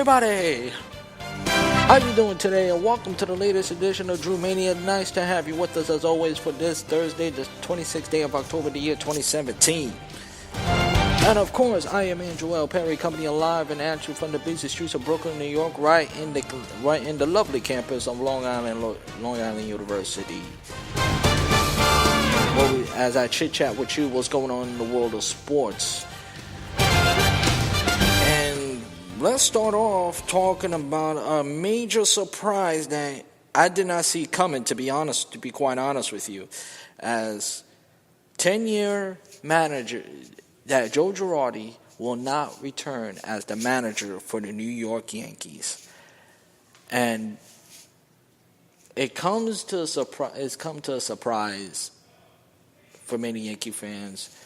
everybody? How you doing today? And welcome to the latest edition of Drew Mania. Nice to have you with us as always for this Thursday, the 26th day of October, the year 2017. And of course, I am Andrew L. Perry, coming to you live and at you from the busy streets of Brooklyn, New York, right in the lovely campus of Long Island University. As I chit chat with you, what's going on in the world of sports. Let's start off talking about a major surprise that I did not see coming, to be quite honest with you. As 10-year manager, that Joe Girardi will not return as the manager for the New York Yankees. And it's come to a surprise for many Yankee fans.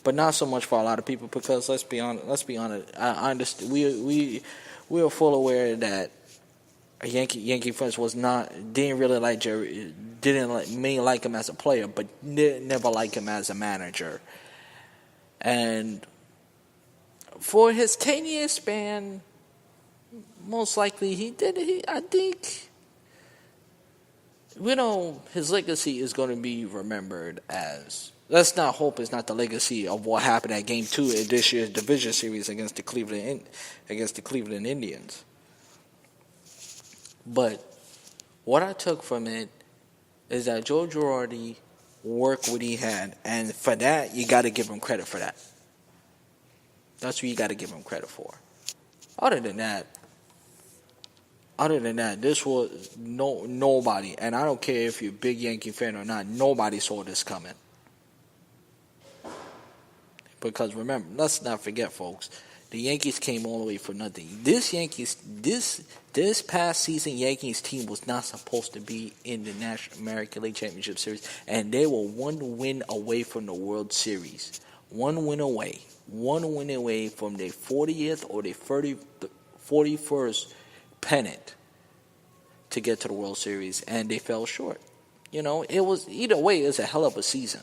But not so much for a lot of people, because let's be honest. I understand. We are full aware that Yankee fans may like him as a player, but never like him as a manager. And for his 10-year span, most likely I think his legacy is going to be remembered as. Let's not hope it's not the legacy of what happened at Game 2 in this year's division series against the Cleveland Indians. But what I took from it is that Joe Girardi worked what he had, and for that, you got to give him credit for that. That's what you got to give him credit for. Other than that, this was nobody, and I don't care if you're a big Yankee fan or not, nobody saw this coming. Because remember, let's not forget, folks, the Yankees came all the way for nothing. This past season Yankees team was not supposed to be in the National American League Championship Series, and they were one win away from the World Series. One win away from their 40th or their 41st pennant to get to the World Series, and they fell short. It was either way. It's a hell of a season.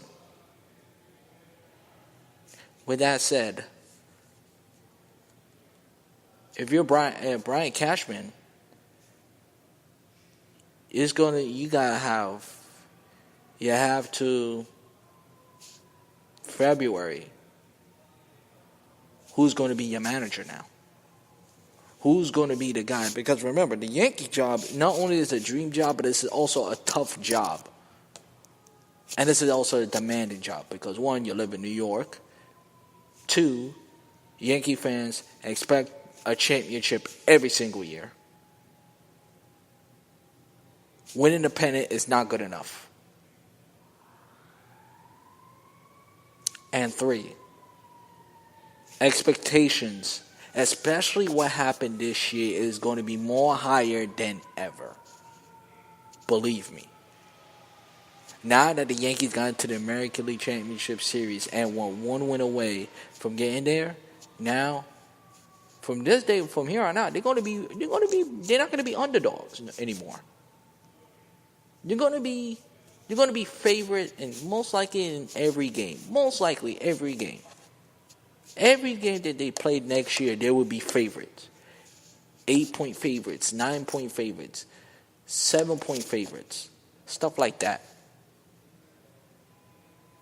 With that said, if you're Brian Cashman, you have to February. Who's going to be your manager now? Who's going to be the guy? Because remember, the Yankee job not only is a dream job, but it's also a tough job. And this is also a demanding job because, one, you live in New York. 2, Yankee fans expect a championship every single year. Winning the pennant is not good enough. And 3, expectations, especially what happened this year, is going to be more higher than ever. Believe me. Now that the Yankees got into the American League Championship Series and were one win away from getting there, now from here on out, they're not going to be underdogs anymore. You're going to be favorite in most likely in every game. Most likely every game. Every game that they played next year, there will be favorites. 8-point favorites, 9-point favorites, 7-point favorites, stuff like that.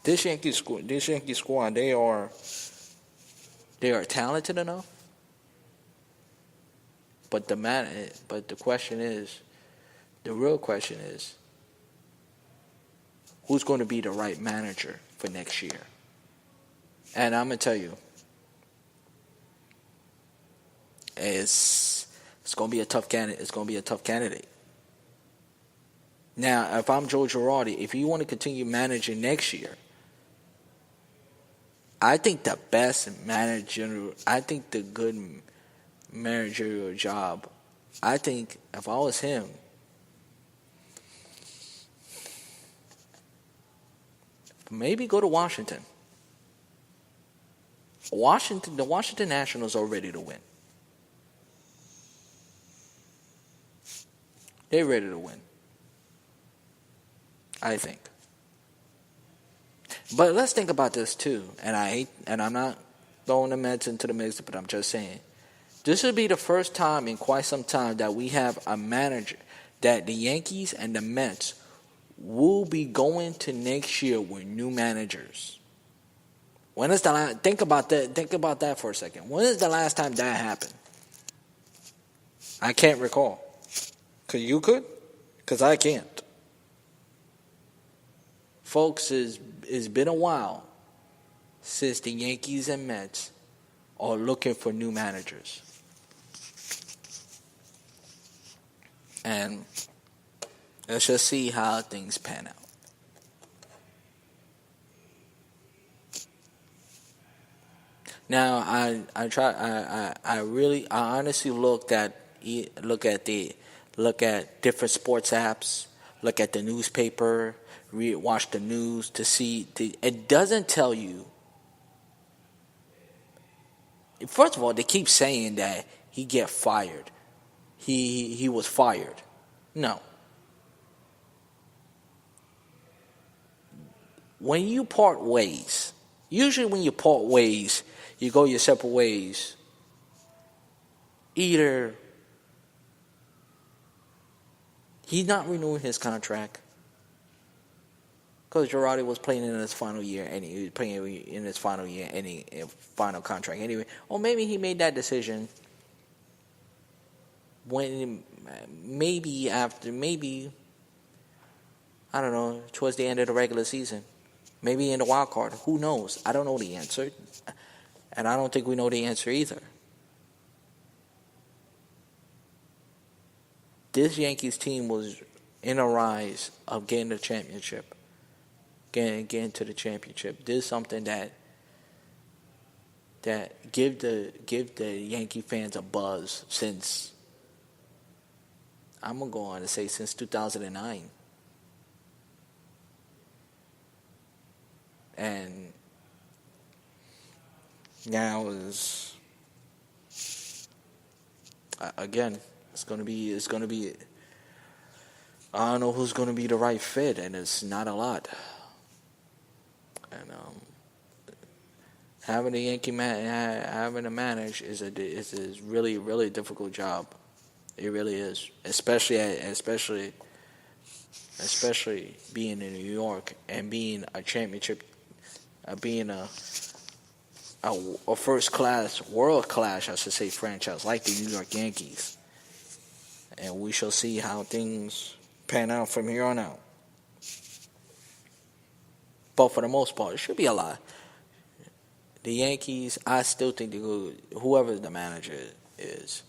This Yankee squad, they are talented enough. But the real question is, who's going to be the right manager for next year? And I'm gonna tell you, it's going to be a tough candidate. It's going to be a tough candidate. Now, if I'm Joe Girardi, if you want to continue managing next year, I think the good managerial job, I think if I was him, maybe go to Washington. The Washington Nationals are ready to win. They're ready to win, I think. But let's think about this too. And I'm not throwing the Mets into the mix, but I'm just saying, This will be the first time in quite some time that we have a manager that the Yankees and the Mets will be going to next year with new managers. When is the last? Think about that. Think about that for a second. When is the last time that happened? I can't recall. Cause you could, cause I can't. Folks, it's been a while since the Yankees and Mets are looking for new managers. And let's just see how things pan out. Now, I honestly look at different sports apps, look at the newspaper, watch the news to see. It doesn't tell you. First of all, they keep saying that he get fired. He was fired. No. When you part ways, usually when you part ways, you go your separate ways. Either he's not renewing his contract because Girardi was playing in his final year, and he was playing in his final year, any final contract anyway. Or maybe he made that decision when maybe I don't know, towards the end of the regular season, maybe in the wild card. Who knows? I don't know the answer, and I don't think we know the answer either. This Yankees team was in a rise of getting the championship, getting to the championship. This is something that give the Yankee fans a buzz since, I'm gonna go on to say, since 2009. And now is again, it's gonna be. I don't know who's gonna be the right fit, and it's not a lot. And having a Yankee having to manage is a really, really difficult job. It really is, especially being in New York and being a championship, being a first class, world class, I should say, franchise like the New York Yankees. And we shall see how things pan out from here on out. But for the most part, it should be a lot. The Yankees, I still think whoever the manager is.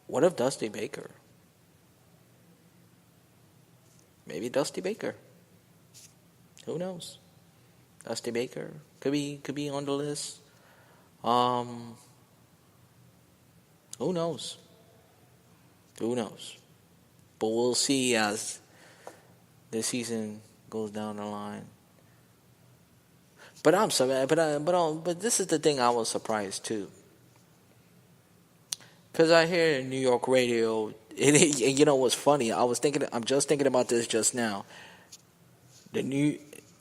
What if Dusty Baker? Maybe Dusty Baker. Who knows? Dusty Baker could be on the list. Who knows? Who knows? But we'll see as the season goes down the line. But I'm sorry, but this is the thing I was surprised too. Because I hear New York radio, and you know what's funny? I'm just thinking about this just now. The New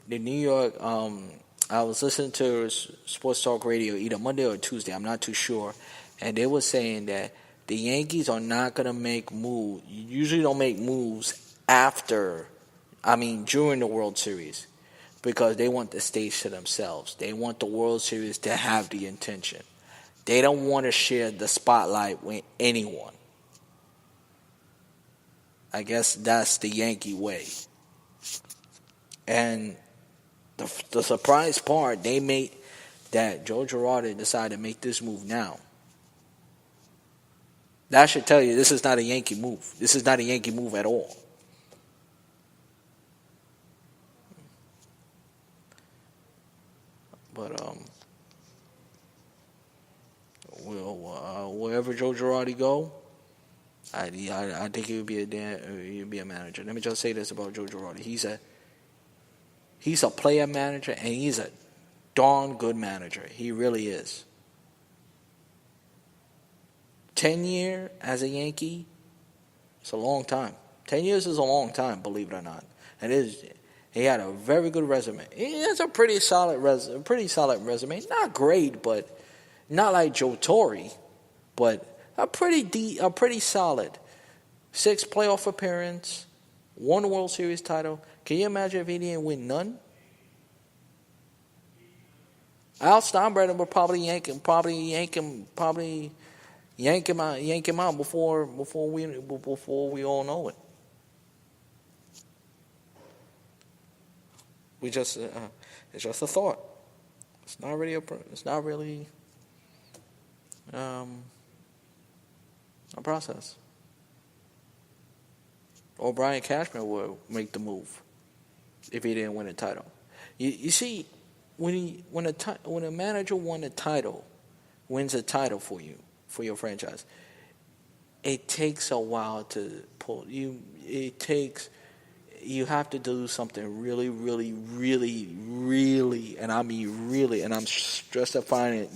York, I was listening to Sports Talk Radio either Monday or Tuesday, I'm not too sure, and they were saying that the Yankees are not going to make moves. You usually don't make moves during the World Series, because they want the stage to themselves. They want the World Series to have the intention. They don't want to share the spotlight with anyone. I guess that's the Yankee way. And the surprise part, they made that Joe Girardi decided to make this move now. That should tell you this is not a Yankee move. This is not a Yankee move at all. But wherever Joe Girardi go, I think he would be a manager. Let me just say this about Joe Girardi: he's a player manager, and he's a darn good manager. He really is. 10 years as a Yankee, it's a long time. 10 years is a long time, believe it or not. He had a very good resume. He has a pretty solid resume. Not great, but not like Joe Torre, but a pretty solid. 6 playoff appearance, 1 World Series title. Can you imagine if he didn't win none? Al Steinbrenner would probably yank him out before we all know it. It's just a thought. It's not really a process. Or Brian Cashman would make the move if he didn't win a title. You see, when a manager wins a title for you, for your franchise, it takes a while to pull you. You have to do something really, really, really, really, and I mean really, and I'm justifying it,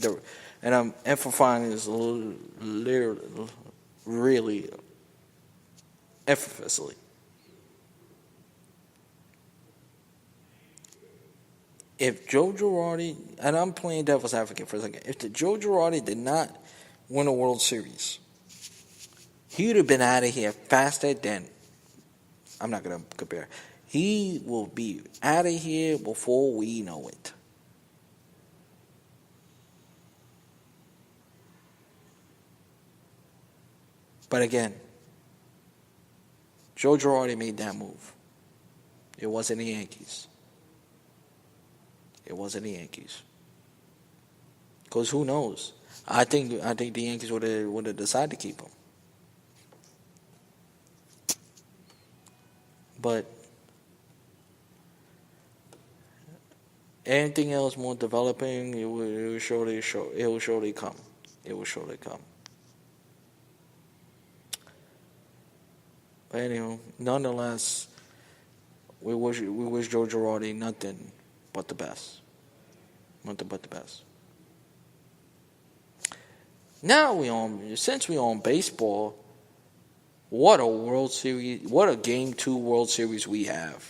and I'm emphasizing this literally, really, effortlessly. If Joe Girardi, and I'm playing devil's advocate for a second, if Joe Girardi did not win a World Series, he would have been out of here faster than, I'm not going to compare. He will be out of here before we know it. But again, Joe Girardi made that move. It wasn't the Yankees. Because who knows? I think the Yankees would have decided to keep him. But anything else more developing, it will surely come. It will surely come. But anyway, nonetheless, we wish Joe Girardi nothing but the best. Nothing but the best. Now since we on baseball, what a World Series, what a Game 2 World Series we have.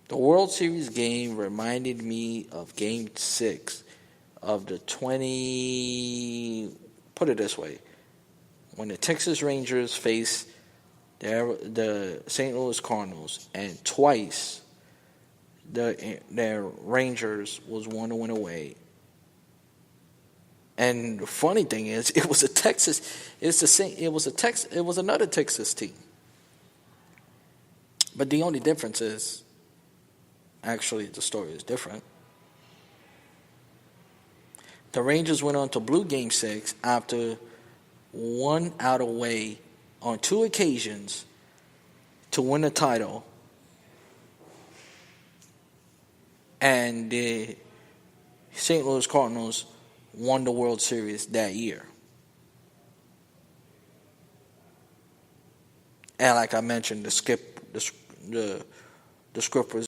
The World Series game reminded me of Game 6 of the put it this way, when the Texas Rangers faced the St. Louis Cardinals, and twice their Rangers was 1-win away. And the funny thing is, it was another Texas team. But the only difference is, actually, the story is different. The Rangers went on to blew Game 6 after one out away on 2 occasions to win the title. And the St. Louis Cardinals won the World Series that year. And like I mentioned, the script was